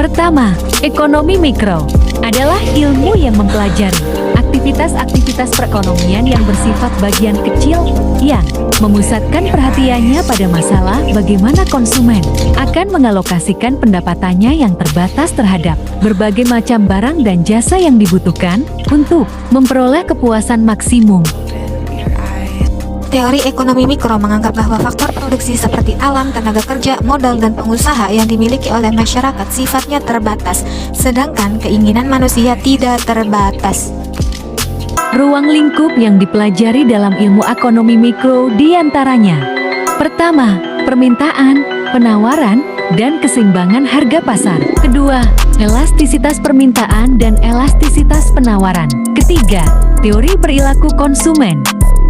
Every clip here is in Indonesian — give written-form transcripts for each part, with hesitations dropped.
Pertama, ekonomi mikro adalah ilmu yang mempelajari aktivitas-aktivitas perekonomian yang bersifat bagian kecil yang memusatkan perhatiannya pada masalah bagaimana konsumen akan mengalokasikan pendapatannya yang terbatas terhadap berbagai macam barang dan jasa yang dibutuhkan untuk memperoleh kepuasan maksimum. Teori ekonomi mikro menganggap bahwa faktor produksi seperti alam, tenaga kerja, modal, dan pengusaha yang dimiliki oleh masyarakat sifatnya terbatas, sedangkan keinginan manusia tidak terbatas. Ruang lingkup yang dipelajari dalam ilmu ekonomi mikro diantaranya: pertama, permintaan, penawaran, dan keseimbangan harga pasar. Kedua, elastisitas permintaan dan elastisitas penawaran. Ketiga, teori perilaku konsumen.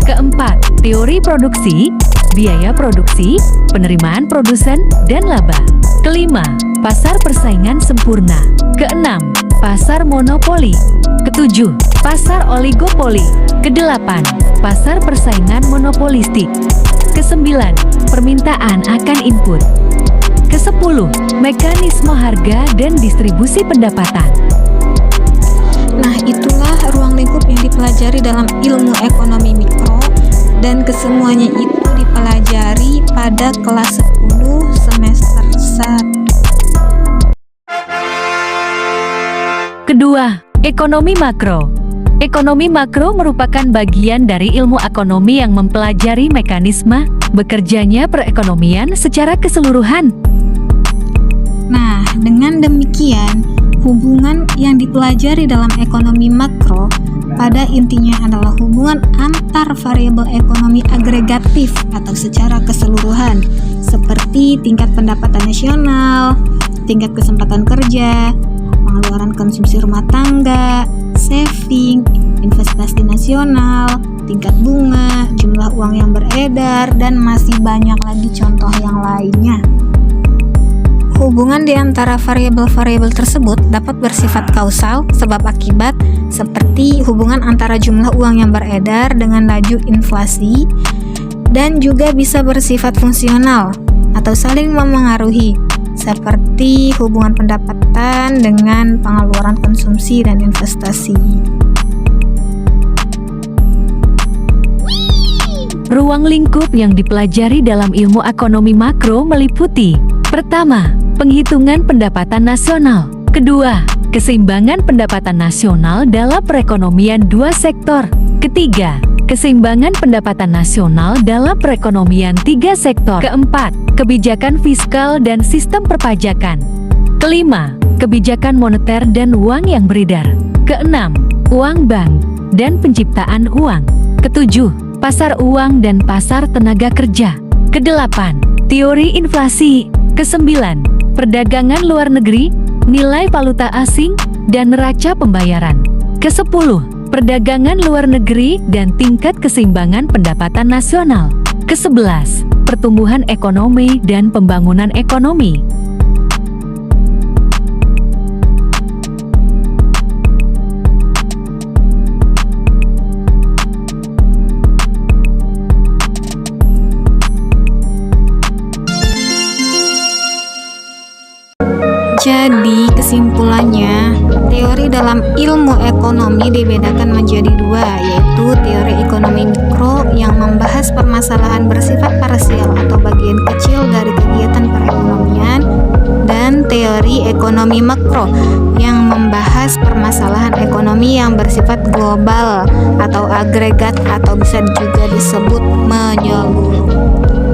Keempat, teori produksi, biaya produksi, penerimaan produsen, dan laba. Kelima, pasar persaingan sempurna. Keenam, pasar monopoli. Ketujuh, pasar oligopoli. Kedelapan, pasar persaingan monopolistik. Kesembilan, permintaan akan input. Kesepuluh, mekanisme harga dan distribusi pendapatan. Nah, itulah ruang lingkup yang dipelajari dalam ilmu ekonomi mikro, dan kesemuanya itu dipelajari pada kelas 10 semester 1. Kedua, ekonomi makro. Ekonomi makro merupakan bagian dari ilmu ekonomi yang mempelajari mekanisme bekerjanya perekonomian secara keseluruhan. Nah, dengan demikian, hubungan yang dipelajari dalam ekonomi makro pada intinya adalah hubungan antar variabel ekonomi agregatif atau secara keseluruhan, seperti tingkat pendapatan nasional, tingkat kesempatan kerja, pengeluaran konsumsi rumah tangga, saving, investasi nasional, tingkat bunga, jumlah uang yang beredar, dan masih banyak lagi contoh yang lainnya. Hubungan di antara variabel-variabel tersebut dapat bersifat kausal, sebab akibat, seperti hubungan antara jumlah uang yang beredar dengan laju inflasi, dan juga bisa bersifat fungsional atau saling memengaruhi, seperti hubungan pendapatan dengan pengeluaran konsumsi dan investasi. Ruang lingkup yang dipelajari dalam ilmu ekonomi makro meliputi: pertama, penghitungan pendapatan nasional. Kedua, keseimbangan pendapatan nasional dalam perekonomian dua sektor. Ketiga, keseimbangan pendapatan nasional dalam perekonomian tiga sektor. Keempat, kebijakan fiskal dan sistem perpajakan. Kelima, kebijakan moneter dan uang yang beredar. Keenam, uang bank dan penciptaan uang. Ketujuh, pasar uang dan pasar tenaga kerja. Kedelapan, teori inflasi. Kesembilan, perdagangan luar negeri, nilai valuta asing, dan neraca pembayaran. Kesepuluh, perdagangan luar negeri dan tingkat keseimbangan pendapatan nasional. Kesebelas, pertumbuhan ekonomi dan pembangunan ekonomi. Jadi kesimpulannya, teori dalam ilmu ekonomi dibedakan menjadi dua, yaitu teori ekonomi mikro yang membahas permasalahan bersifat parsial atau bagian kecil dari kegiatan perekonomian, dan teori ekonomi makro yang membahas permasalahan ekonomi yang bersifat global atau agregat atau bisa juga disebut menyeluruh.